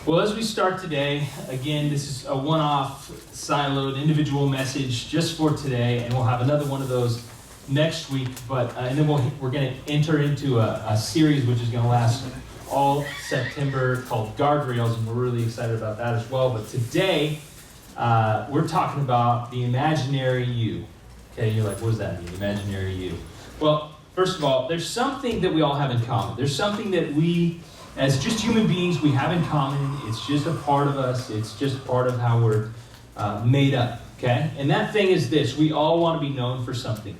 Well, as we start today, again, this is a one-off, siloed, individual message just for today, and we'll have another one of those next week. But and then we're going to enter into a series which is going to last all September called Guardrails, and we're really excited about that as well. But today, we're talking about the imaginary you. Okay, you're like, what does that mean, imaginary you? Well, first of all, there's something that we all have in common. There's something that we, as just human beings, we have in common. It's just a part of us. It's just part of how we're made up, okay? And that thing is this. We all want to be known for something.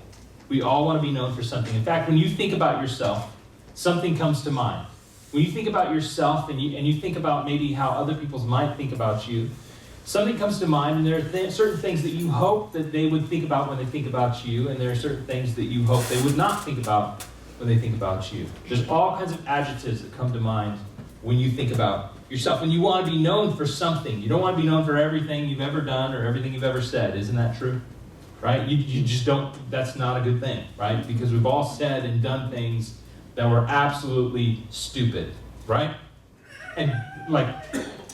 We all want to be known for something. In fact, when you think about yourself, something comes to mind. When you think about yourself and you think about maybe how other people might think about you, something comes to mind, and there are certain things that you hope that they would think about when they think about you, and there are certain things that you hope they would not think about when they think about you. There's all kinds of adjectives that come to mind when you think about yourself. When you want to be known for something, you don't want to be known for everything you've ever done or everything you've ever said. Isn't that true? Right? You just don't, that's not a good thing, right? Because we've all said and done things that were absolutely stupid, right? And like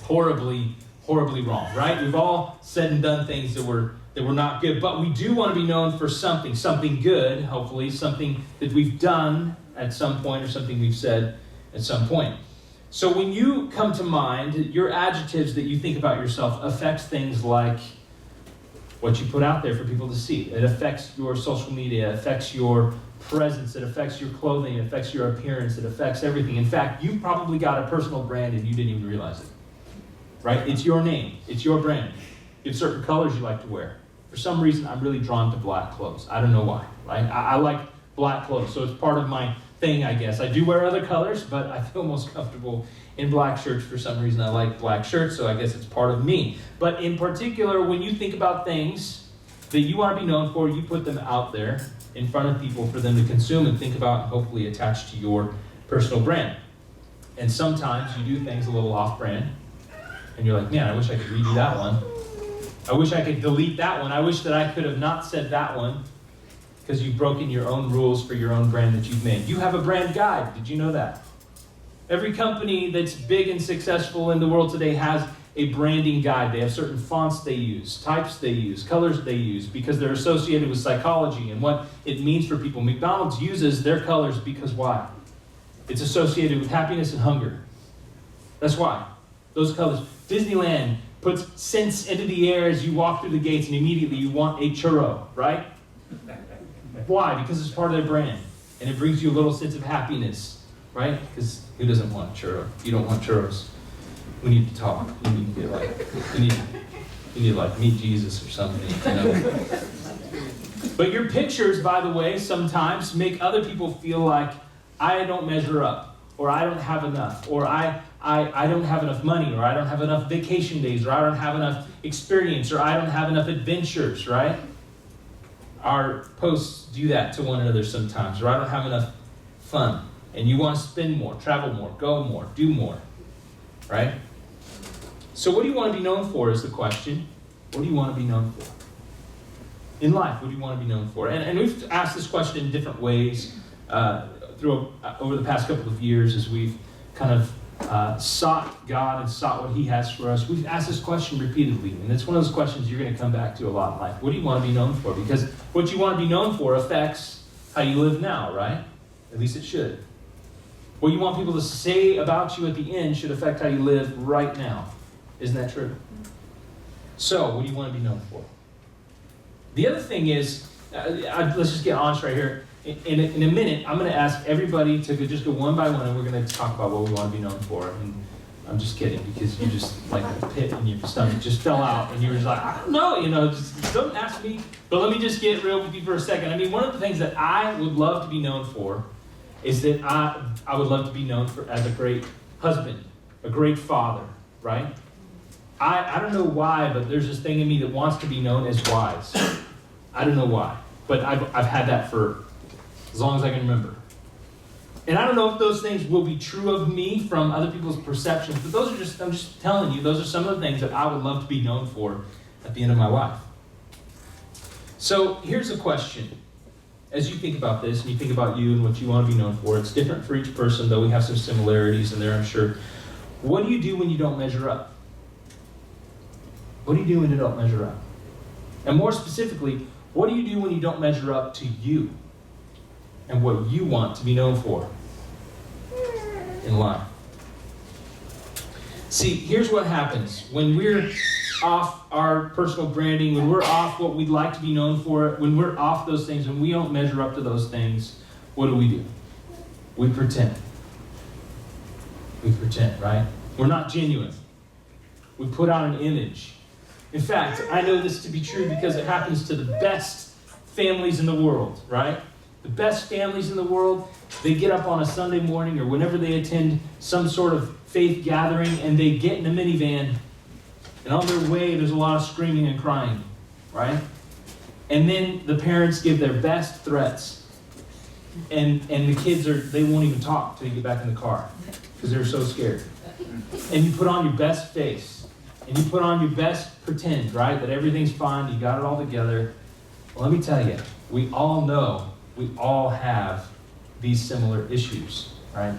horribly wrong, right? We've all said and done things that were not good, but we do want to be known for something good, hopefully, something that we've done at some point or something we've said at some point. So when you come to mind, your adjectives that you think about yourself affects things like what you put out there for people to see. It affects your social media, it affects your presence, it affects your clothing, it affects your appearance, it affects everything. In fact, you've probably got a personal brand and you didn't even realize it, right? It's your name, it's your brand. You have certain colors you like to wear. For some reason, I'm really drawn to black clothes. I don't know why, right? I like black clothes, so it's part of my thing, I guess. I do wear other colors, but I feel most comfortable in black shirts. For some reason, I like black shirts, so I guess it's part of me. But in particular, when you think about things that you want to be known for, you put them out there in front of people for them to consume and think about and hopefully attach to your personal brand. And sometimes you do things a little off-brand, and you're like, man, I wish I could redo that one. I wish I could delete that one. I wish that I could have not said that one, because you've broken your own rules for your own brand that you've made. You have a brand guide. Did you know that? Every company that's big and successful in the world today has a branding guide. They have certain fonts they use, types they use, colors they use, because they're associated with psychology and what it means for people. McDonald's uses their colors because why? It's associated with happiness and hunger. That's why. Those colors. Disneyland puts scents into the air as you walk through the gates, and immediately you want a churro, right? Why? Because it's part of their brand, and it brings you a little sense of happiness, right? Because who doesn't want churro? If you don't want churros, we need to talk. You need to get you need to meet Jesus or something, you know? But your pictures, by the way, sometimes make other people feel like I don't measure up, or I don't have enough, or I don't have enough money, or I don't have enough vacation days, or I don't have enough experience, or I don't have enough adventures, right? Our posts do that to one another sometimes, or I don't have enough fun. And you want to spend more, travel more, go more, do more, right? So what do you want to be known for is the question. What do you want to be known for? In life, what do you want to be known for? And we've asked this question in different ways over the past couple of years as we've kind of sought God and sought what He has for us. We've asked this question repeatedly, and it's one of those questions you're going to come back to a lot in life. What do you want to be known for? Because what you want to be known for affects how you live now, right? At least it should. What you want people to say about you at the end should affect how you live right now. Isn't that true? So, what do you want to be known for? The other thing is, let's just get honest right here. In a minute, I'm going to ask everybody to just go one by one, and we're going to talk about what we want to be known for. And I'm just kidding, because you just, like a pit in your stomach just fell out, and you were just like, I don't know, just don't ask me. But let me just get real with you for a second. I mean, one of the things that I would love to be known for is that I would love to be known as a great husband, a great father, right? I don't know why, but there's this thing in me that wants to be known as wise. I don't know why, but I've had that for as long as I can remember. And I don't know if those things will be true of me from other people's perceptions, but I'm just telling you, those are some of the things that I would love to be known for at the end of my life. So here's a question. As you think about this, and you think about you and what you want to be known for, it's different for each person, though we have some similarities in there, I'm sure. What do you do when you don't measure up? What do you do when you don't measure up? And more specifically, what do you do when you don't measure up to you and what you want to be known for in life? See, here's what happens. When we're off our personal branding, when we're off what we'd like to be known for, when we're off those things, when we don't measure up to those things, what do? We pretend. We pretend, right? We're not genuine. We put on an image. In fact, I know this to be true because it happens to the best families in the world, right? The best families in the world, they get up on a Sunday morning or whenever they attend some sort of faith gathering and they get in a minivan, and on their way there's a lot of screaming and crying, right? And then the parents give their best threats, and the kids they won't even talk till you get back in the car because they're so scared. And you put on your best face, and you put on your best pretend, right, that everything's fine, you got it all together. Well, let me tell you, we all know, we all have these similar issues, right?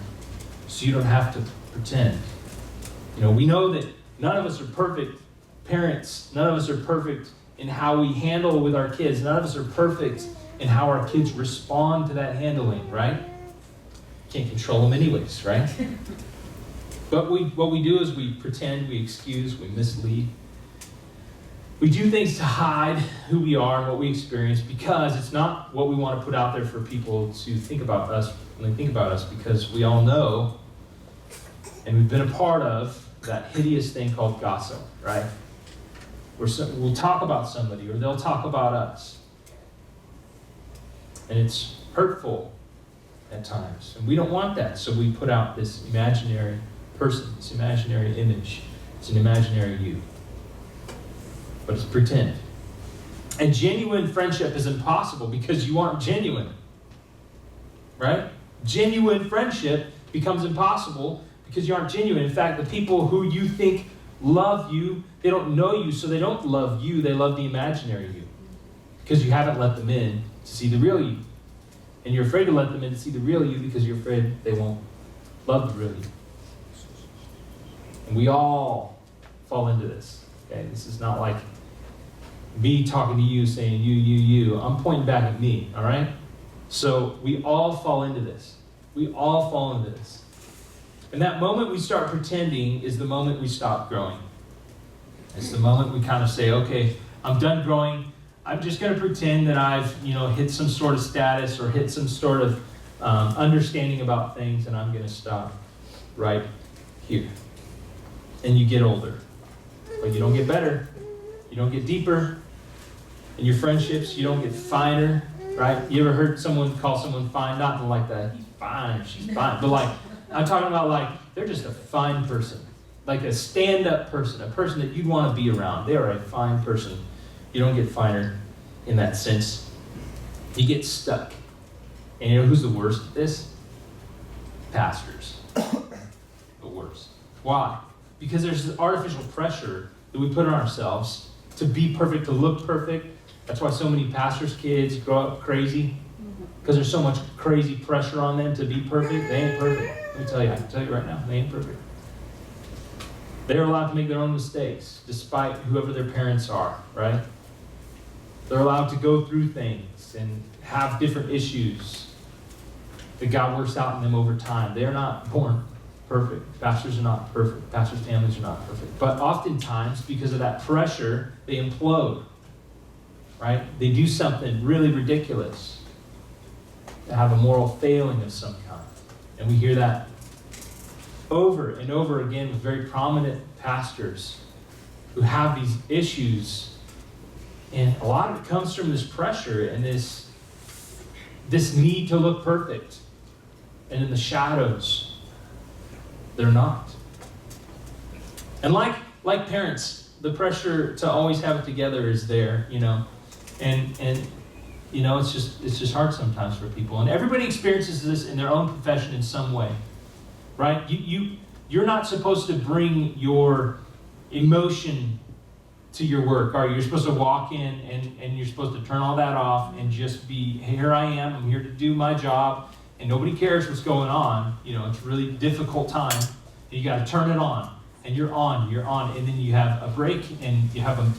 So you don't have to pretend. You know, we know that none of us are perfect parents. None of us are perfect in how we handle with our kids. None of us are perfect in how our kids respond to that handling, right? Can't control them anyways, right? But what we do is we pretend, we excuse, we mislead. We do things to hide who we are and what we experience because it's not what we want to put out there for people to think about us when they think about us, because we all know, and we've been a part of, that hideous thing called gossip, right? We'll talk about somebody or they'll talk about us. And it's hurtful at times. And we don't want that. So we put out this imaginary person, this imaginary image. It's an imaginary you. But it's pretend. And genuine friendship is impossible because you aren't genuine. Right? Genuine friendship becomes impossible because you aren't genuine. In fact, the people who you think love you, they don't know you, so they don't love you. They love the imaginary you because you haven't let them in to see the real you. And you're afraid to let them in to see the real you because you're afraid they won't love the real you. And we all fall into this. Okay, this is not like me talking to you saying you. I'm pointing back at me, all right? So we all fall into this. We all fall into this. And that moment we start pretending is the moment we stop growing. It's the moment we kind of say, okay, I'm done growing. I'm just going to pretend that I've, hit some sort of status or hit some sort of understanding about things, and I'm going to stop right here. And you get older. But you don't get better. You don't get deeper. In your friendships, you don't get finer, right? You ever heard someone call someone fine? Not like that, he's fine or she's fine. But I'm talking about they're just a fine person. Like a stand-up person, a person that you'd want to be around. They are a fine person. You don't get finer in that sense. You get stuck. And you know who's the worst at this? Pastors. The worst. Why? Because there's this artificial pressure that we put on ourselves to be perfect, to look perfect. That's why so many pastors' kids grow up crazy. Because there's so much crazy pressure on them to be perfect. They ain't perfect. Let me tell you, I can tell you right now, they ain't perfect. They're allowed to make their own mistakes, despite whoever their parents are, right? They're allowed to go through things and have different issues that God works out in them over time. They are not born perfect. Pastors are not perfect. Pastors' families are not perfect. But oftentimes, because of that pressure, they implode, right? They do something really ridiculous. They have a moral failing of some kind. And we hear that over and over again with very prominent pastors who have these issues. And a lot of it comes from this pressure and this need to look perfect. And in the shadows, they're not. And like parents, the pressure to always have it together is there, And it's just hard sometimes for people. And everybody experiences this in their own profession in some way. Right? You're not supposed to bring your emotion to your work, are you? You're supposed to walk in and you're supposed to turn all that off and just be, hey, here I am, I'm here to do my job, and nobody cares what's going on. It's a really difficult time and you got to turn it on, and you're on, and then you have a break, and you have a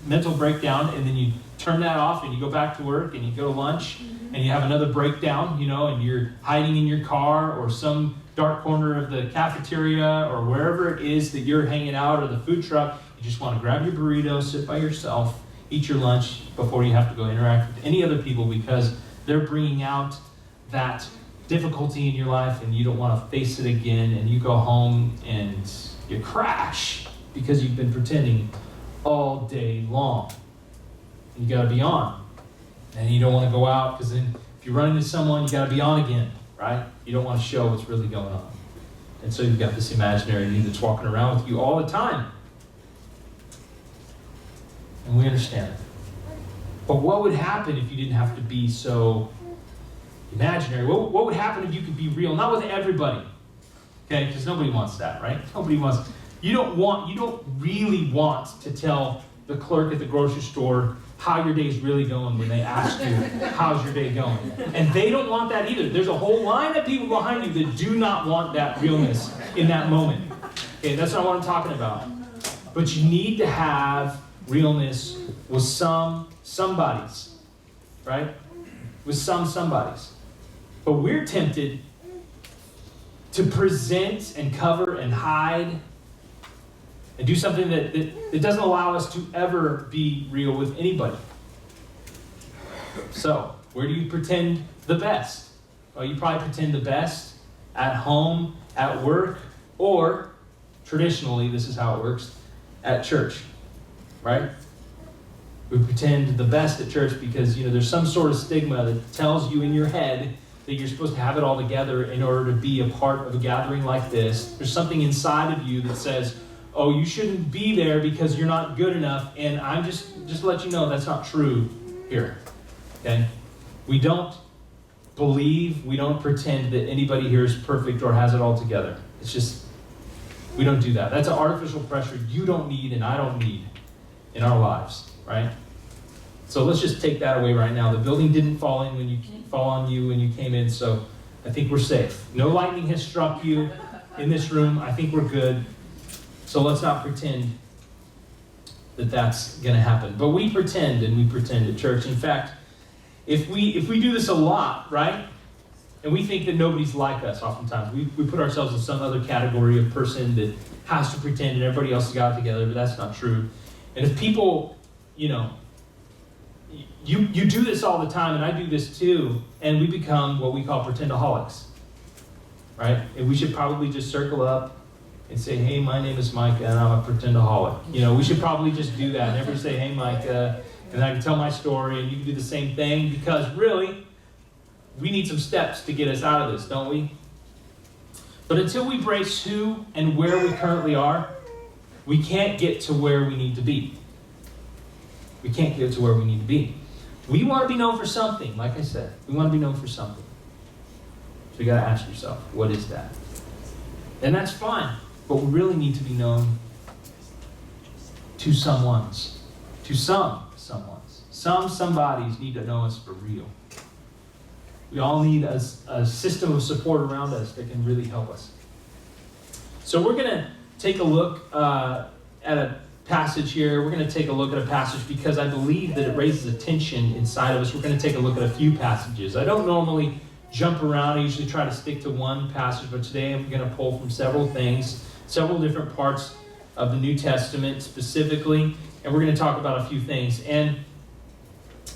mental breakdown, and then you turn that off, and you go back to work, and you go to lunch, and you have another breakdown, and you're hiding in your car or some dark corner of the cafeteria or wherever it is that you're hanging out, or the food truck. You just want to grab your burrito, sit by yourself, eat your lunch before you have to go interact with any other people, because they're bringing out that difficulty in your life and you don't want to face it again, and you go home and you crash because you've been pretending all day long. And you got to be on. And you don't want to go out, because then if you run into someone, you got to be on again, right? You don't want to show what's really going on. And so you've got this imaginary me that's walking around with you all the time. And we understand it. But what would happen if you didn't have to be so imaginary? What would happen if you could be real? Not with everybody. Okay? Because nobody wants that, right? Nobody wants. You don't really want to tell the clerk at the grocery store how your day's really going when they ask you, how's your day going? And they don't want that either. There's a whole line of people behind you that do not want that realness in that moment. Okay, that's not what I'm talking about. But you need to have realness with somebodies, right? With somebodies. But we're tempted to present and cover and hide and do something that doesn't allow us to ever be real with anybody. So, where do you pretend the best? Well, you probably pretend the best at home, at work, or traditionally, this is how it works, at church, right? We pretend the best at church because, there's some sort of stigma that tells you in your head that you're supposed to have it all together in order to be a part of a gathering like this. There's something inside of you that says, oh, you shouldn't be there because you're not good enough. And I'm just to let you know that's not true here. Okay? We don't pretend that anybody here is perfect or has it all together. It's just, we don't do that. That's an artificial pressure you don't need and I don't need in our lives, right? So let's just take that away right now. The building didn't fall on you when you came in, so I think we're safe. No lightning has struck you in this room. I think we're good. So let's not pretend that that's going to happen. But we pretend, and we pretend at church. In fact, if we do this a lot, right, and we think that nobody's like us oftentimes, we put ourselves in some other category of person that has to pretend and everybody else has got it together, but that's not true. And if people, you do this all the time, and I do this too, and we become what we call pretendaholics, right? And we should probably just circle up and say, hey, my name is Micah, and I'm a pretendaholic. We should probably just do that. And everybody say, hey, Micah, and I can tell my story, and you can do the same thing, because really, we need some steps to get us out of this, don't we? But until we brace who and where we currently are, we can't get to where we need to be. We can't get to where we need to be. We want to be known for something, like I said. We want to be known for something. So you got to ask yourself, what is that? And that's fine. But we really need to be known to someones. To some someones. Some somebodies need to know us for real. We all need a system of support around us that can really help us. So we're going to take a look at a passage here. We're going to take a look at a passage because I believe that it raises a tension inside of us. We're going to take a look at a few passages. I don't normally jump around. I usually try to stick to one passage, but today I'm going to pull from several things, several different parts of the New Testament specifically, and we're going to talk about a few things. And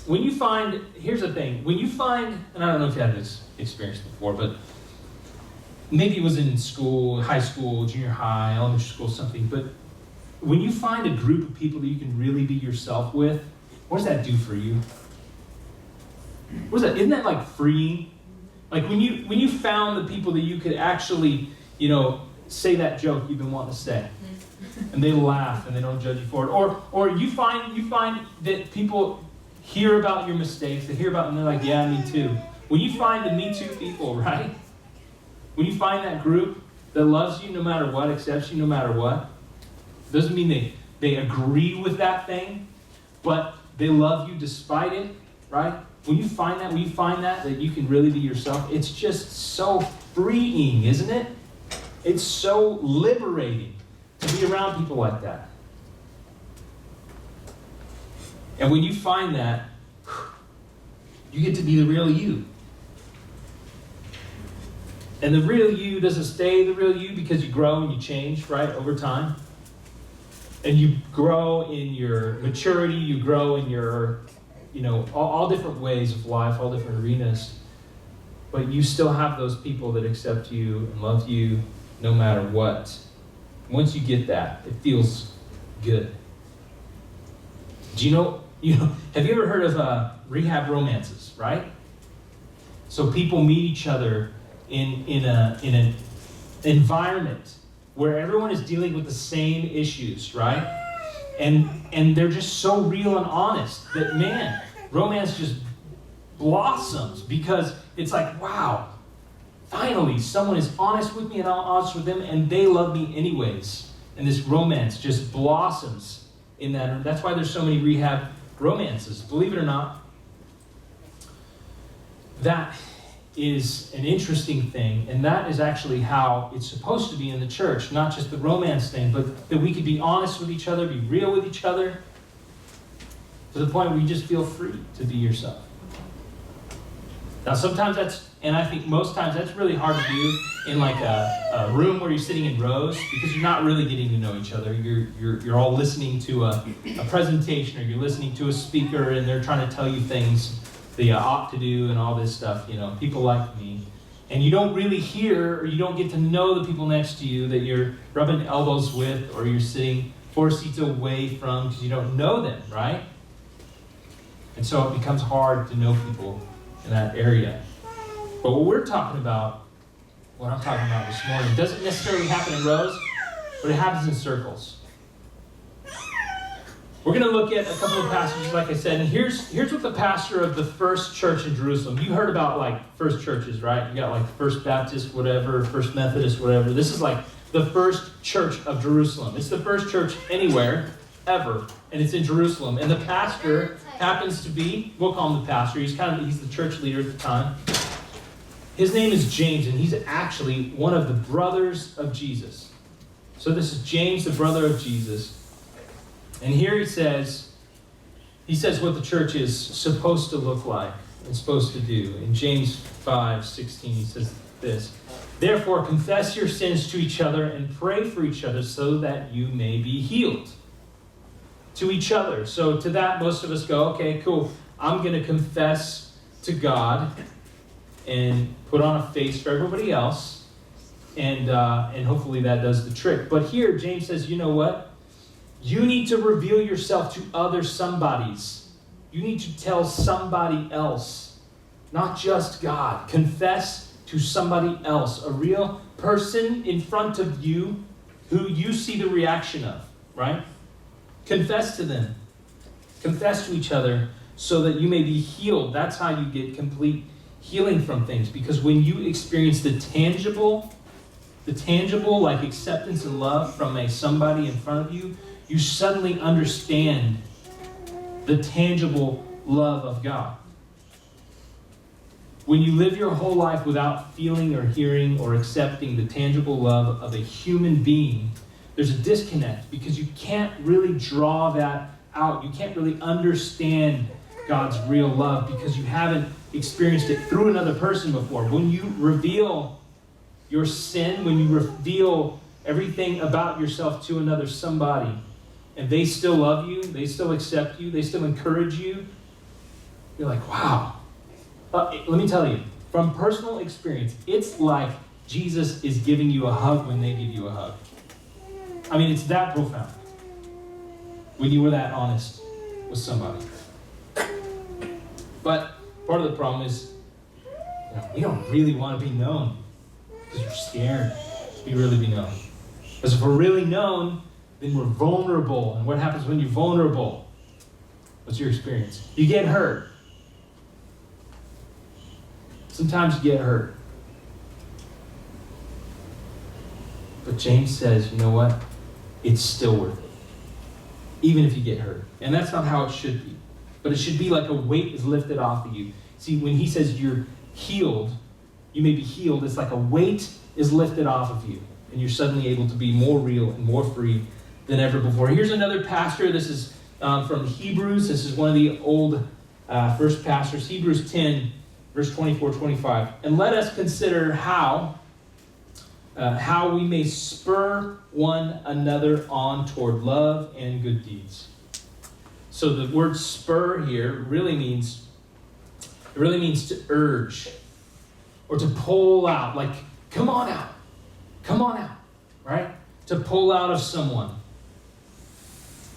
when you find, here's the thing, when you find, and I don't know if you had this experience before, but maybe it was in school, high school, junior high, elementary school, something, but when you find a group of people that you can really be yourself with, what does that do for you? What is that? Isn't that like freeing? Like when you found the people that you could actually, say that joke you've been wanting to say, and they laugh and they don't judge you for it, or you find that people hear about your mistakes, they hear about it and they're like, yeah, me too. When you find the me too people, right? When you find that group that loves you no matter what, accepts you no matter what, doesn't mean they agree with that thing, but they love you despite it, right? When you find that you can really be yourself, it's just so freeing, isn't it? It's so liberating to be around people like that. And when you find that, you get to be the real you. And the real you doesn't stay the real you because you grow and you change, right, over time. And you grow in your maturity, you grow in your, all different ways of life, all different arenas. But you still have those people that accept you and love you no matter what. Once you get that, it feels good. Do have you ever heard of rehab romances, right? So people meet each other in an environment where everyone is dealing with the same issues, right? And they're just so real and honest that, man, romance just blossoms because it's like, wow, finally someone is honest with me and I'm honest with them and they love me anyways. And this romance just blossoms in that. And that's why there's so many rehab romances. Believe it or not, that is an interesting thing, and that is actually how it's supposed to be in the church, not just the romance thing, but that we could be honest with each other, be real with each other, to the point where you just feel free to be yourself. Now sometimes and I think most times that's really hard to do in like a room where you're sitting in rows, because you're not really getting to know each other. You're all listening to a presentation, or you're listening to a speaker and they're trying to tell you things that you ought to do and all this stuff, people like me. And you don't really hear, or you don't get to know the people next to you that you're rubbing elbows with, or you're sitting 4 seats away from, because you don't know them, right? And so it becomes hard to know people in that area. But what I'm talking about this morning, doesn't necessarily happen in rows, but it happens in circles. We're going to look at a couple of passages, like I said, and here's what the pastor of the first church in Jerusalem, you heard about like first churches, right? You got like First Baptist, whatever, First Methodist, whatever. This is like the first church of Jerusalem. It's the first church anywhere, ever, and it's in Jerusalem. And the pastor happens to be, we'll call him the pastor, he's the church leader at the time. His name is James, and he's actually one of the brothers of Jesus. So this is James, the brother of Jesus. And here he says what the church is supposed to look like and supposed to do. In James 5:16, he says this: "Therefore confess your sins to each other and pray for each other so that you may be healed." To each other. So to that, most of us go, okay, cool. I'm going to confess to God and put on a face for everybody else. And hopefully that does the trick. But here, James says, you know what? You need to reveal yourself to other somebodies. You need to tell somebody else, not just God. Confess to somebody else, a real person in front of you who you see the reaction of, right? Confess to them. Confess to each other so that you may be healed. That's how you get complete healing from things. Because when you experience the tangible like acceptance and love from somebody in front of you, you suddenly understand the tangible love of God. When you live your whole life without feeling or hearing or accepting the tangible love of a human being, there's a disconnect because you can't really draw that out. You can't really understand God's real love because you haven't experienced it through another person before. When you reveal your sin, when you reveal everything about yourself to another somebody, and they still love you, they still accept you, they still encourage you, you're like, wow. Let me tell you, from personal experience, it's like Jesus is giving you a hug when they give you a hug. I mean, it's that profound when you were that honest with somebody. But part of the problem is, we don't really want to be known because we're scared to really be known. Because if we're really known, then we're vulnerable. And what happens when you're vulnerable? What's your experience? You get hurt. Sometimes you get hurt. But James says, you know what? It's still worth it. Even if you get hurt. And that's not how it should be. But it should be like a weight is lifted off of you. See, when he says you're healed, you may be healed, it's like a weight is lifted off of you. and you're suddenly able to be more real and more free than ever before. Here's another pastor. This is from Hebrews. This is one of the old first pastors. Hebrews 10, verse 24-25. And let us consider how we may spur one another on toward love and good deeds. So the word spur here really means to urge or to pull out, like, come on out, right? To pull out of someone,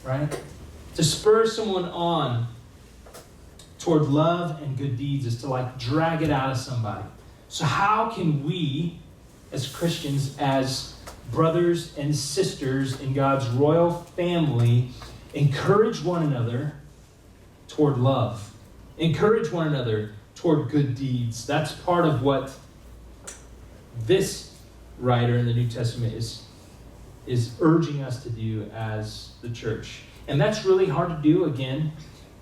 right? To spur someone on toward love and good deeds is to like drag it out of somebody. So how can we, as Christians, as brothers and sisters in God's royal family, encourage one another toward love? Encourage one another toward good deeds. That's part of what this writer in the New Testament is urging us to do as the church. And that's really hard to do, again,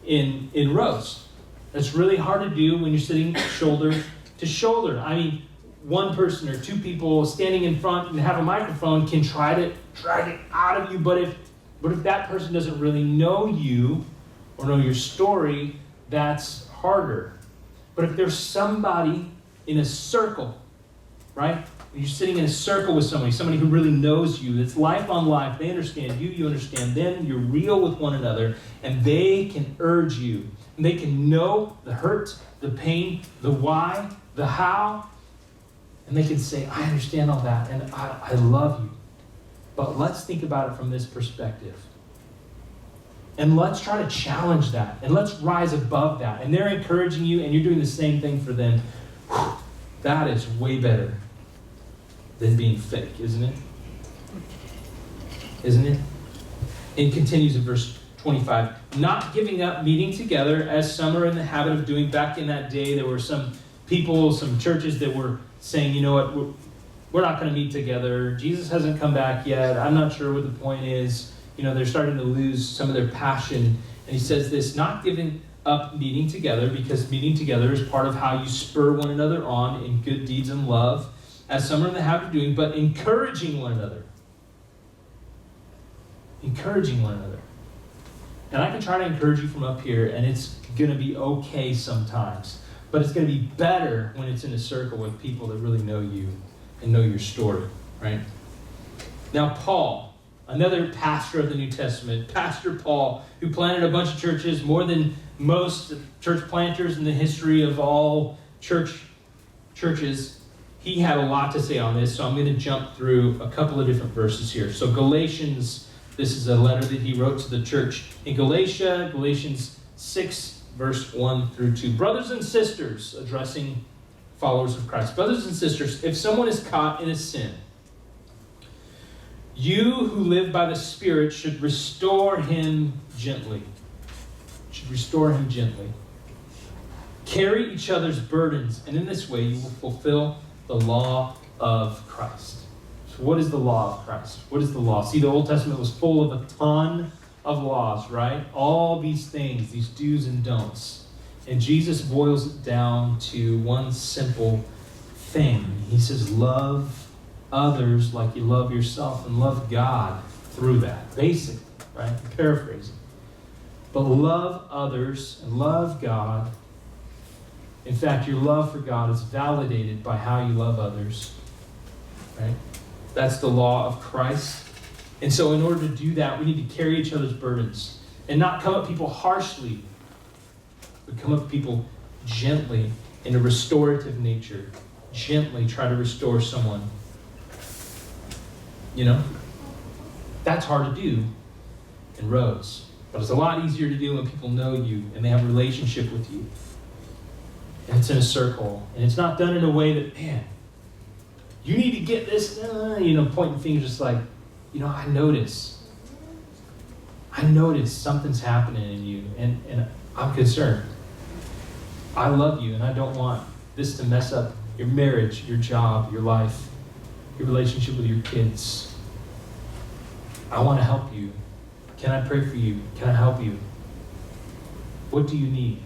in rows. That's really hard to do when you're sitting shoulder to shoulder. I mean, one person or two people standing in front and have a microphone can try to drag it out of you, but if that person doesn't really know you or know your story, that's harder. But if there's somebody in a circle, right? You're sitting in a circle with somebody who really knows you, it's life on life, they understand you, you understand them, you're real with one another, and they can urge you. And they can know the hurt, the pain, the why, the how, and they can say, I understand all that, and I love you. But let's think about it from this perspective. And let's try to challenge that, and let's rise above that. And they're encouraging you, and you're doing the same thing for them. Whew, that is way better than being fake, isn't it? Isn't it? It continues in verse 25. Not giving up meeting together, as some are in the habit of doing. Back in that day, there were some people, some churches that were saying, you know what, we're not going to meet together. Jesus hasn't come back yet. I'm not sure what the point is. You know, they're starting to lose some of their passion. And he says this, not giving up meeting together, because meeting together is part of how you spur one another on in good deeds and love, as some are in the habit of doing, but encouraging one another. Encouraging one another. And I can try to encourage you from up here, and it's going to be okay sometimes. But it's going to be better when it's in a circle with people that really know you and know your story, right? Now, Paul, another pastor of the New Testament, Pastor Paul, who planted a bunch of churches, more than most church planters in the history of all churches, he had a lot to say on this, so I'm going to jump through a couple of different verses here. So Galatians, this is a letter that he wrote to the church in Galatia, Galatians 6, verse 1 through 2. Brothers and sisters, addressing followers of Christ. Brothers and sisters, if someone is caught in a sin, you who live by the Spirit should restore him gently. Carry each other's burdens, and in this way you will fulfill the law of Christ. So what is the law of Christ? What is the law? See, the Old Testament was full of a ton of laws, right? All these things, these do's and don'ts. And Jesus boils it down to one simple thing. He says, love others like you love yourself, and love God through that, basically, right? I'm paraphrasing. But love others and love God. In fact, your love for God is validated by how you love others, right? That's the law of Christ. And so in order to do that, we need to carry each other's burdens and not come at people harshly, but come at people gently in a restorative nature. Gently try to restore someone. You know? That's hard to do in rows. But it's a lot easier to do when people know you and they have a relationship with you. And it's in a circle. And it's not done in a way that, man, you need to get this, pointing fingers, just like, I notice something's happening in you, and I'm concerned. I love you, and I don't want this to mess up your marriage, your job, your life, your relationship with your kids. I want to help you. Can I pray for you? Can I help you? What do you need?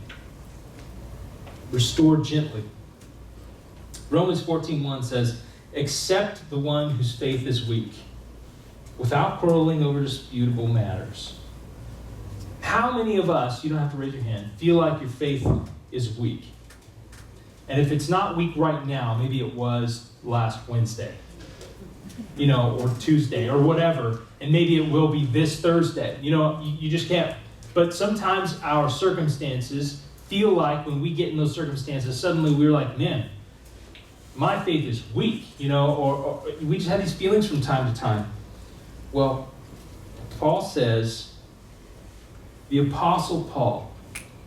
Restore gently. Romans 14:1 says, Accept the one whose faith is weak, without quarreling over disputable matters. How many of us, you don't have to raise your hand, feel like your faith is weak? And if it's not weak right now, maybe it was last Wednesday, or Tuesday, or whatever, and maybe it will be this Thursday. You just can't. But sometimes our circumstances feel like when we get in those circumstances, suddenly we're like, man, my faith is weak, or we just have these feelings from time to time. Well, Paul says, the Apostle Paul,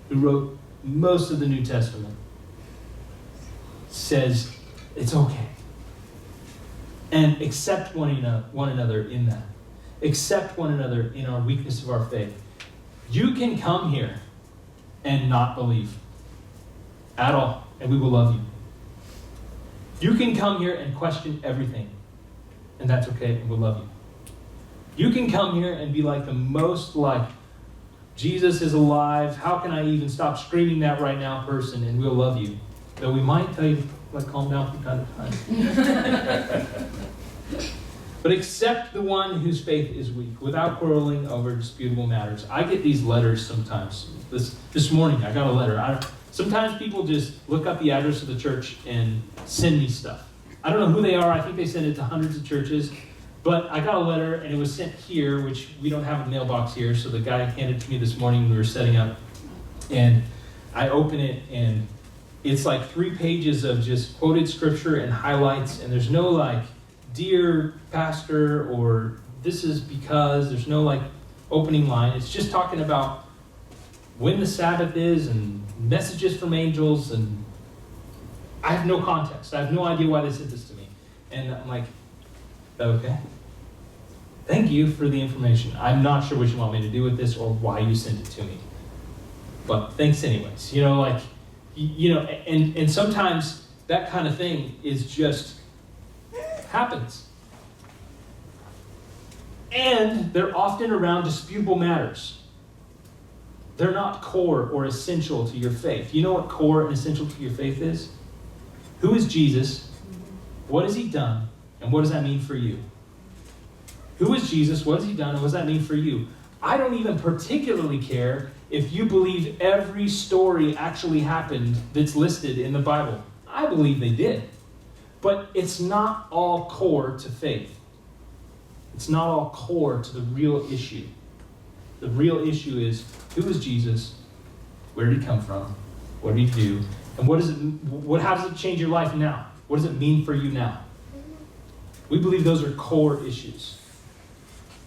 who wrote most of the New Testament, says it's okay. And accept one another in that. Accept one another in our weakness of our faith. You can come here and not believe at all, and we will love you. You can come here and question everything, and that's okay, and we'll love you. You can come here and be like the most like, Jesus is alive, how can I even stop screaming that right now person, and we'll love you. Though we might tell you to calm down from time to time. But accept the one whose faith is weak, without quarreling over disputable matters. I get these letters sometimes. This morning I got a letter. Sometimes people just look up the address of the church and send me stuff. I don't know who they are. I think they send it to hundreds of churches. But I got a letter, and it was sent here, which we don't have a mailbox here, so the guy handed it to me this morning when we were setting up. And I open it, and it's like 3 pages of just quoted scripture and highlights, and there's no like, dear pastor, or this is because, there's no like opening line. It's just talking about when the Sabbath is and messages from angels, and I have no context. I have no idea why they sent this to me. And I'm like, okay. Thank you for the information. I'm not sure what you want me to do with this or why you sent it to me. But thanks anyways. And sometimes that kind of thing is just happens. And they're often around disputable matters. They're not core or essential to your faith. You know what core and essential to your faith is? Who is Jesus? What has he done? And what does that mean for you? Who is Jesus? What has he done? And what does that mean for you? I don't even particularly care if you believe every story actually happened that's listed in the Bible. I believe they did. But it's not all core to faith. It's not all core to the real issue. The real issue is, who is Jesus? Where did he come from? What did he do? And how does it change your life now? What does it mean for you now? We believe those are core issues.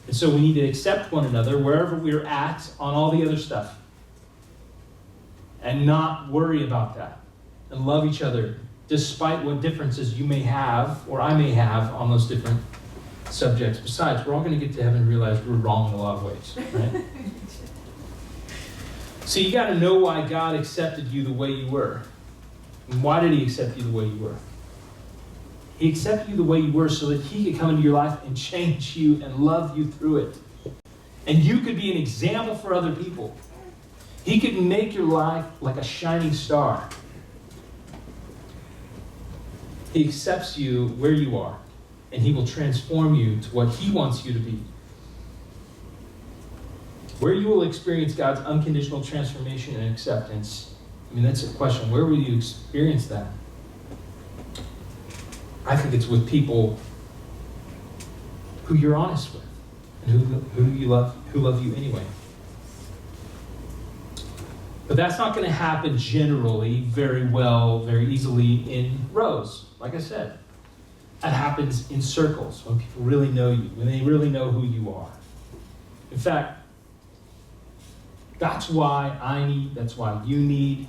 And so we need to accept one another wherever we're at on all the other stuff. And not worry about that. And love each other despite what differences you may have or I may have on those different subjects. Besides, we're all going to get to heaven and realize we're wrong in a lot of ways, right? So you got to know why God accepted you the way you were. And why did he accept you the way you were? He accepted you the way you were so that he could come into your life and change you and love you through it. And you could be an example for other people. He could make your life like a shining star. He accepts you where you are, and he will transform you to what he wants you to be. Where you will experience God's unconditional transformation and acceptance. That's a question. Where will you experience that? I think it's with people who you're honest with and who love you anyway. But that's not going to happen generally very well, very easily in rows, like I said. That happens in circles, when people really know you, when they really know who you are. In fact, that's why you need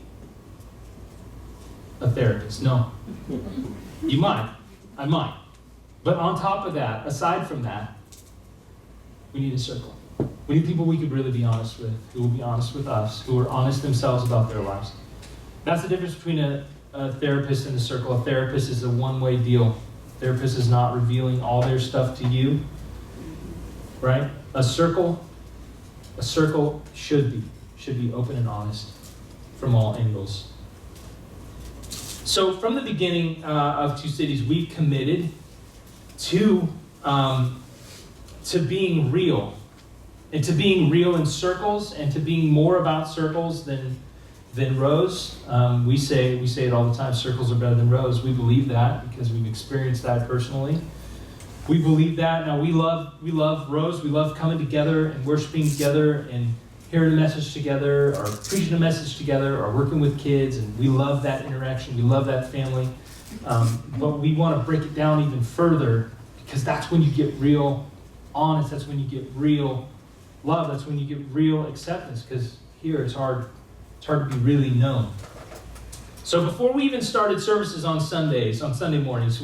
a therapist. No. You might. I might. But on top of that, aside from that, we need a circle. We need people we could really be honest with, who will be honest with us, who are honest themselves about their lives. That's the difference between a therapist and a circle. A therapist is a one-way deal. A therapist is not revealing all their stuff to you, right? A circle should be open and honest from all angles. So from the beginning of Two Cities, we've committed to being real. And to being real in circles, and to being more about circles than rows. We say it all the time, circles are better than rows. We believe that because we've experienced that personally. We believe that. Now we love rows. We love coming together and worshiping together and hearing a message together, or preaching a message together, or working with kids, and we love that interaction. We love that family. But we want to break it down even further, because that's when you get real honest. That's when you get real love. That's when you get real acceptance, because here it's hard to be really known. So before we even started services on Sunday mornings,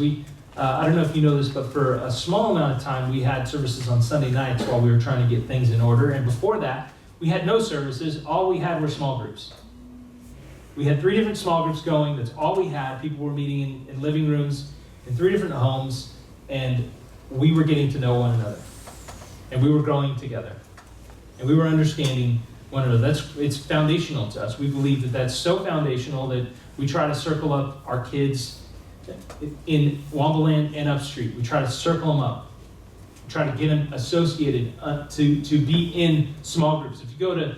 I don't know if you know this, but for a small amount of time, we had services on Sunday nights while we were trying to get things in order. And before that, we had no services. All we had were small groups. We had 3 different small groups going. That's all we had. People were meeting in living rooms in 3 different homes, and we were getting to know one another. And we were growing together. And we were understanding one another. It's foundational to us. We believe that that's so foundational that we try to circle up our kids in Wombaland and Upstreet. We try to circle them up. We try to get them associated to be in small groups. If you go to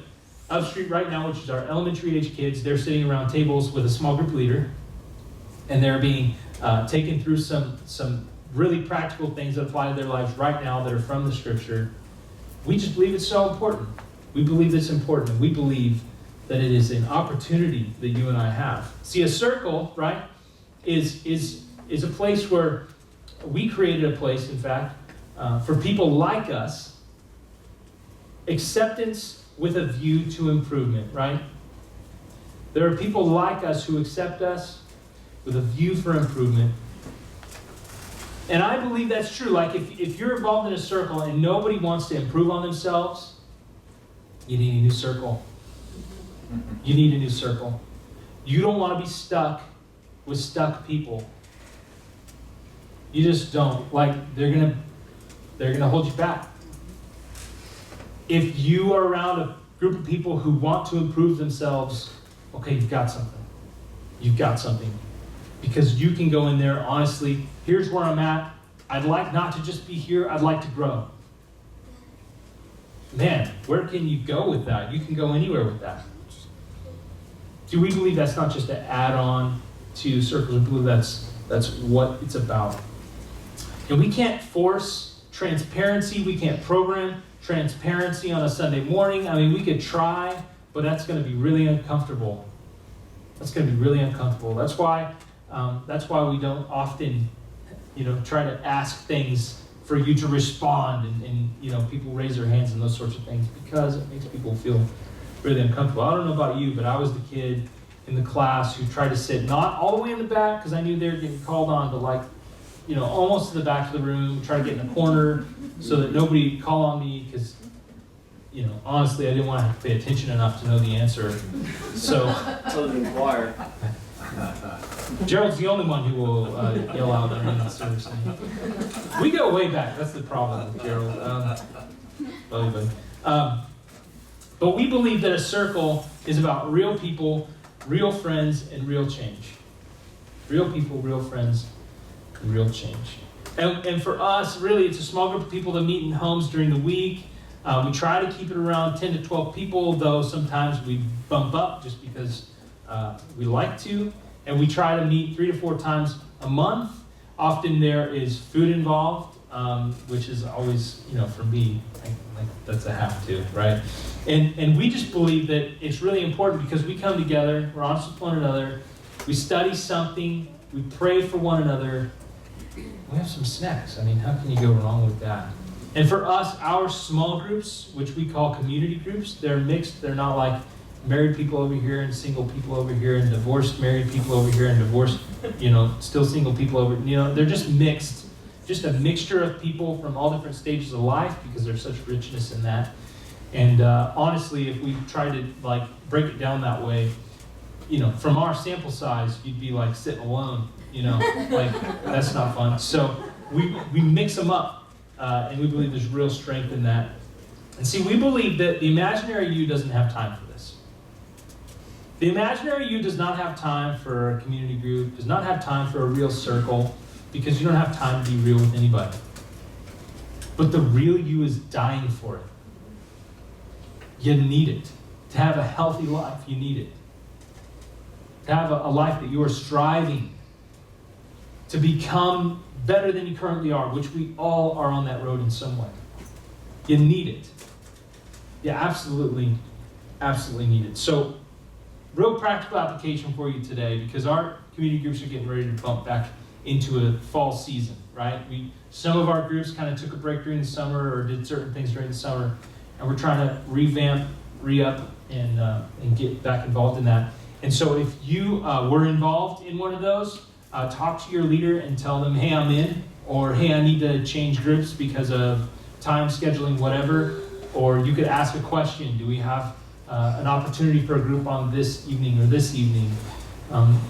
Upstreet right now, which is our elementary age kids, they're sitting around tables with a small group leader, and they're being taken through some really practical things that apply to their lives right now that are from the Scripture. We just believe it's so important. We believe it's important, and we believe that it is an opportunity that you and I have. See, a circle, right, is a place where we created a place, in fact, for people like us, acceptance with a view to improvement, right? There are people like us who accept us with a view for improvement. And I believe that's true. Like, if you're involved in a circle and nobody wants to improve on themselves, you need a new circle. You need a new circle. You don't want to be stuck with stuck people. You just don't. Like, they're gonna hold you back. If you are around a group of people who want to improve themselves, okay, you've got something. You've got something. Because you can go in there, honestly, here's where I'm at. I'd like not to just be here, I'd like to grow. Man, where can you go with that? You can go anywhere with that. Do we believe that's not just an add-on to circles? We believe that's what it's about. And we can't force transparency. We can't program transparency on a Sunday morning. I mean, we could try, but that's going to be really uncomfortable. That's going to be really uncomfortable. That's why we don't often, try to ask things for you to respond, and people raise their hands and those sorts of things, because it makes people feel really uncomfortable. I don't know about you, but I was the kid in the class who tried to sit not all the way in the back, because I knew they were getting called on, but almost to the back of the room, try to get in the corner so that nobody would call on me, because honestly, I didn't want to have to pay attention enough to know the answer. So the choir. Gerald's the only one who will yell out during the service. We go way back. That's the problem with Gerald. But we believe that a circle is about real people, real friends, and real change. Real people, real friends, and real change. And for us, really, it's a small group of people that meet in homes during the week. We try to keep it around 10 to 12 people, though sometimes we bump up just because we like to. And we try to meet 3 to 4 times a month. Often there is food involved, which is always, for me, like that's a have to, right? And we just believe that it's really important because we come together, we're honest with one another, we study something, we pray for one another, we have some snacks. I mean, how can you go wrong with that? And for us, our small groups, which we call community groups, they're mixed. They're not like married people over here and single people over here and divorced married people over here and divorced, still single people over, they're just mixed. Just a mixture of people from all different stages of life, because there's such richness in that. And honestly, if we try to break it down that way, from our sample size, you'd be like sitting alone, that's not fun. So we mix them up, and we believe there's real strength in that. And see, we believe that the imaginary you doesn't have time for this. The imaginary you does not have time for a community group, does not have time for a real circle. because you don't have time to be real with anybody. But the real you is dying for it. You need it. To have a healthy life, you need it. To have a life that you are striving to become better than you currently are, which we all are on that road in some way. You need it. You absolutely need it. So, real practical application for you today, because our community groups are getting ready to bump back into a fall season, right? Some of our groups kind of took a break during the summer or did certain things during the summer, and we're trying to revamp, re-up, and get back involved in that. And so if you were involved in one of those, talk to your leader and tell them, hey, I'm in, or hey, I need to change groups because of time scheduling, whatever. Or you could ask a question. Do we have an opportunity for a group on this evening or this evening?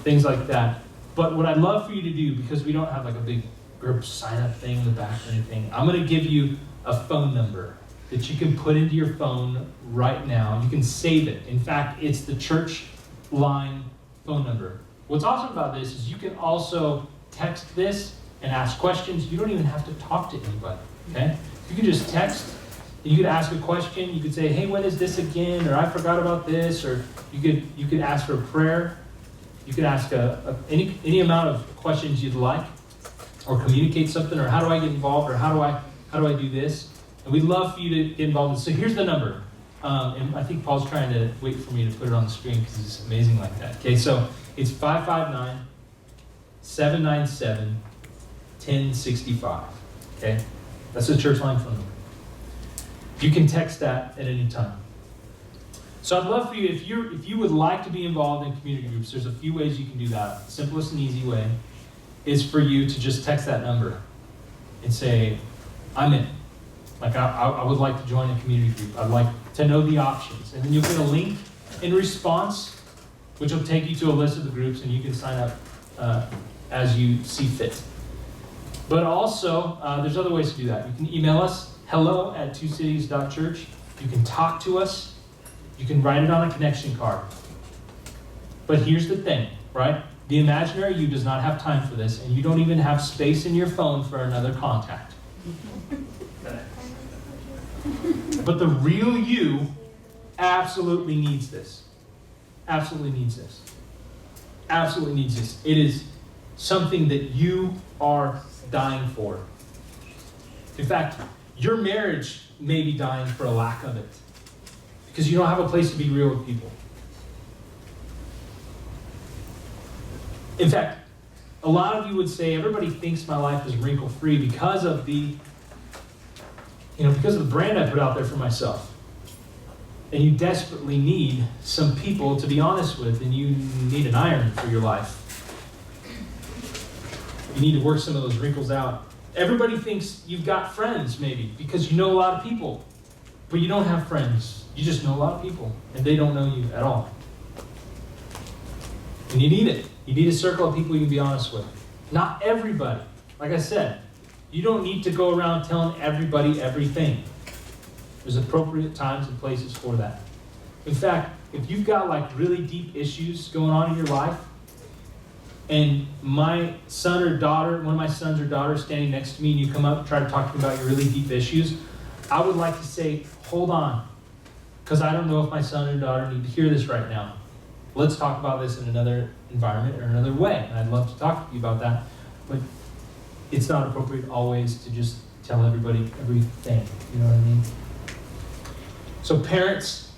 Things like that. But what I'd love for you to do, because we don't have like a big group sign-up thing in the back or anything, I'm going to give you a phone number that you can put into your phone right now. You can save it. In fact, it's the church line phone number. What's awesome about this is you can also text this and ask questions. You don't even have to talk to anybody, okay? You can just text. You could ask a question. You could say, hey, when is this again? Or I forgot about this. Or you could ask for a prayer. You could ask any amount of questions you'd like, or communicate something, or how do I get involved, or how do I do this? And we'd love for you to get involved. So here's the number. And I think Paul's trying to wait for me to put it on the screen because it's amazing like that. Okay, so it's 559-797-1065. Okay, that's the church line phone number. You can text that at any time. So I'd love for you, if you would like to be involved in community groups, there's a few ways you can do that. The simplest and easy way is for you to just text that number and say, I'm in. Like, I would like to join a community group. I'd like to know the options. And then you'll get a link in response, which will take you to a list of the groups, and you can sign up as you see fit. But also, there's other ways to do that. You can email us, hello@TwoCities.Church. You can talk to us. You can write it on a connection card. But here's the thing, right? The imaginary you does not have time for this, and you don't even have space in your phone for another contact. But the real you absolutely needs this. Absolutely needs this. Absolutely needs this. It is something that you are dying for. In fact, your marriage may be dying for a lack of it, because you don't have a place to be real with people. In fact, a lot of you would say, everybody thinks my life is wrinkle-free because of the brand I put out there for myself. And you desperately need some people to be honest with, and you need an iron for your life. You need to work some of those wrinkles out. Everybody thinks you've got friends, maybe, because you know a lot of people. But you don't have friends. You just know a lot of people, and they don't know you at all. And you need it. You need a circle of people you can be honest with. Not everybody. Like I said, you don't need to go around telling everybody everything. There's appropriate times and places for that. In fact, if you've got like really deep issues going on in your life, and my son or daughter, one of my sons or daughters standing next to me, and you come up and try to talk to me about your really deep issues, I would like to say, hold on, because I don't know if my son or daughter need to hear this right now. Let's talk about this in another environment or another way. And I'd love to talk to you about that, but it's not appropriate always to just tell everybody everything. You know what I mean? So parents,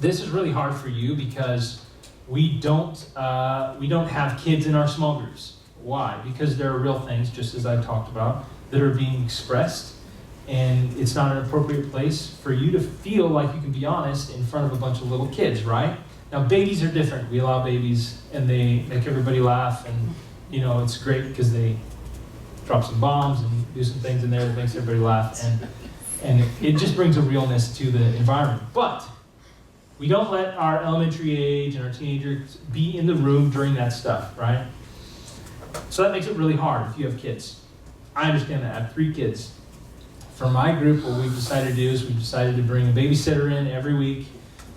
this is really hard for you because we don't have kids in our small groups. Why? Because there are real things, just as I talked about, that are being expressed, and it's not an appropriate place for you to feel like you can be honest in front of a bunch of little kids, right? Now, babies are different. We allow babies, and they make everybody laugh, and it's great because they drop some bombs and do some things in there that makes everybody laugh, and it just brings a realness to the environment. But we don't let our elementary age and our teenagers be in the room during that stuff, right? So that makes it really hard if you have kids. I understand that. I have 3 kids. For my group, what we've decided to do is we've decided to bring a babysitter in every week,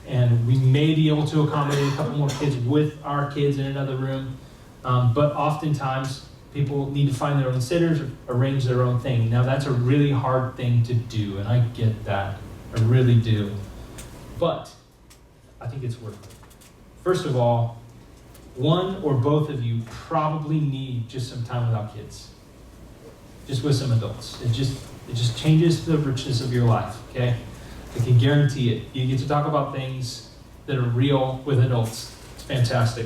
and we may be able to accommodate a couple more kids with our kids in another room. But oftentimes, People need to find their own sitters, arrange their own thing. Now, that's a really hard thing to do, and I get that. I really do. But I think it's worth it. First of all, one or both of you probably need just some time without kids. Just with some adults. It just changes the richness of your life, okay? I can guarantee it. You get to talk about things that are real with adults. It's fantastic.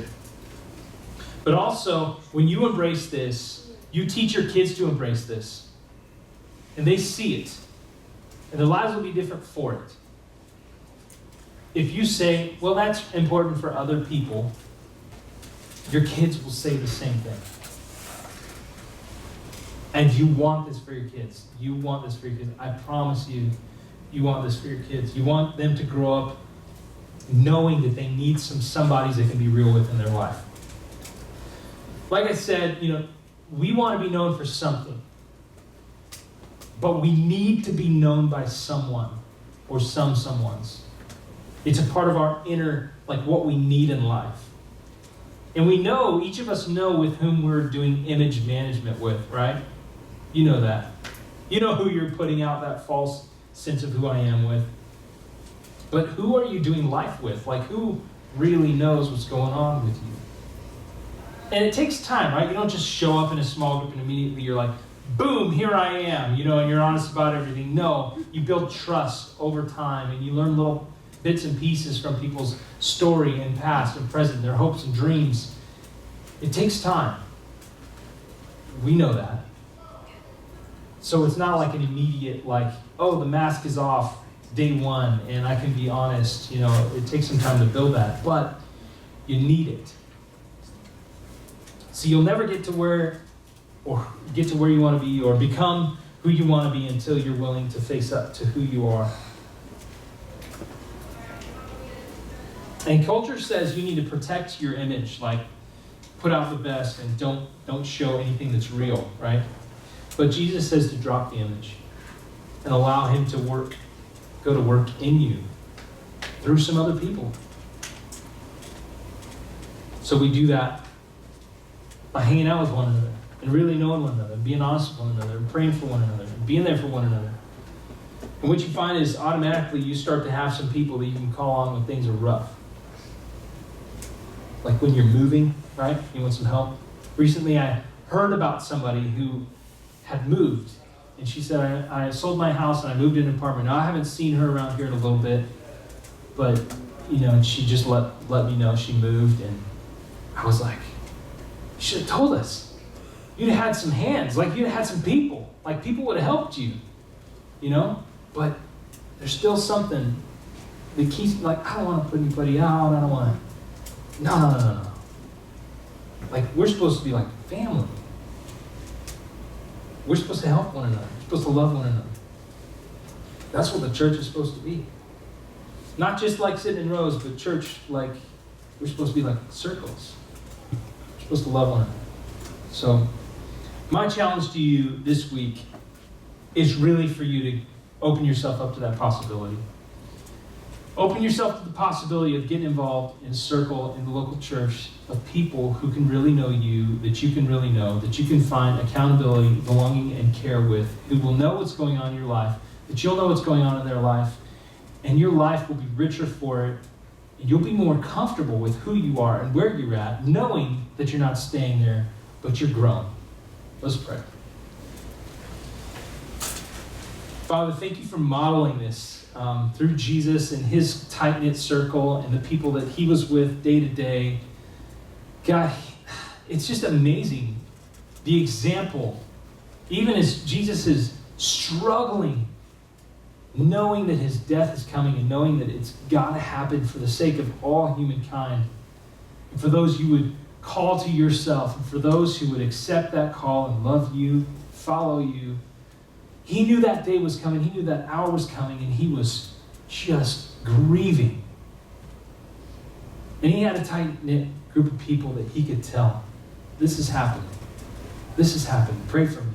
But also, when you embrace this, you teach your kids to embrace this. And they see it. And their lives will be different for it. If you say, well, that's important for other people, your kids will say the same thing. And you want this for your kids. You want this for your kids. I promise you, you want this for your kids. You want them to grow up knowing that they need somebodies they can be real with in their life. Like I said, we want to be known for something. But we need to be known by someone or some someones. It's a part of our inner, what we need in life. And we know, each of us know with whom we're doing image management with, right? You know that. You know who you're putting out that false sense of who I am with. But who are you doing life with? Who really knows what's going on with you? And it takes time, right? You don't just show up in a small group and immediately you're like, boom, here I am, and you're honest about everything. No, you build trust over time and you learn little bits and pieces from people's story and past and present, their hopes and dreams. It takes time. We know that. So it's not like an immediate, the mask is off day one and I can be honest. It takes some time to build that, but you need it. So you'll never get to where you want to be or become who you want to be until you're willing to face up to who you are. And culture says you need to protect your image, put out the best and don't show anything that's real, right? But Jesus says to drop the image and allow him to go to work in you through some other people. So we do that by hanging out with one another and really knowing one another and being honest with one another and praying for one another and being there for one another. And what you find is automatically you start to have some people that you can call on when things are rough. Like when you're moving, right? You want some help? Recently I heard about somebody who had moved. And she said, I sold my house and I moved in an apartment. Now I haven't seen her around here in a little bit. But, and she just let me know she moved. And I was like, you should have told us. You'd have had some hands. You'd have had some people. People would have helped you. But there's still something that keeps, I don't want to put anybody out. I don't want to. No. We're supposed to be like family. We're supposed to help one another. We're supposed to love one another. That's what the church is supposed to be. Not just sitting in rows, but church, we're supposed to be like circles. We're supposed to love one another. So, my challenge to you this week is really for you to open yourself up to that possibility. Open yourself to the possibility of getting involved in a circle in the local church of people who can really know you, that you can really know, that you can find accountability, belonging, and care with, who will know what's going on in your life, that you'll know what's going on in their life, and your life will be richer for it, and you'll be more comfortable with who you are and where you're at, knowing that you're not staying there, but you're growing. Let's pray. Father, thank you for modeling this through Jesus and his tight-knit circle and the people that he was with day to day. God, it's just amazing, the example. Even as Jesus is struggling, knowing that his death is coming and knowing that it's got to happen for the sake of all humankind. And for those you would call to yourself, and for those who would accept that call and love you, follow you. He knew that day was coming. He knew that hour was coming, and he was just grieving. And he had a tight-knit group of people that he could tell, this is happening. This is happening. Pray for me.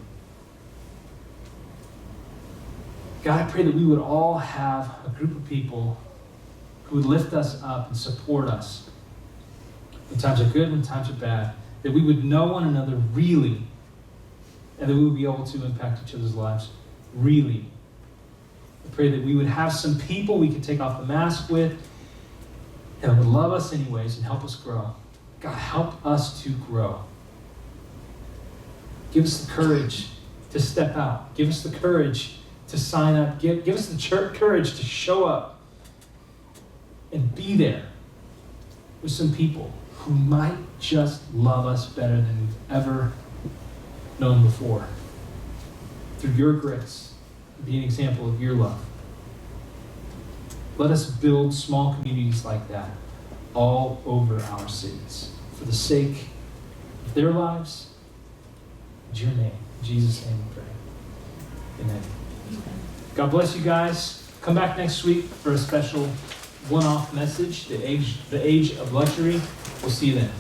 God, I pray that we would all have a group of people who would lift us up and support us when times are good, when times are bad, that we would know one another really and that we would be able to impact each other's lives. Really. I pray that we would have some people we could take off the mask with that would love us anyways and help us grow. God, help us to grow. Give us the courage to step out. Give us the courage to sign up. Give us the courage to show up and be there with some people who might just love us better than we've ever known before. Through your grace, be an example of your love. Let us build small communities like that all over our cities for the sake of their lives and your name. In Jesus' name we pray. Amen. God bless you guys. Come back next week for a special one-off message, the age of luxury. We'll see you then.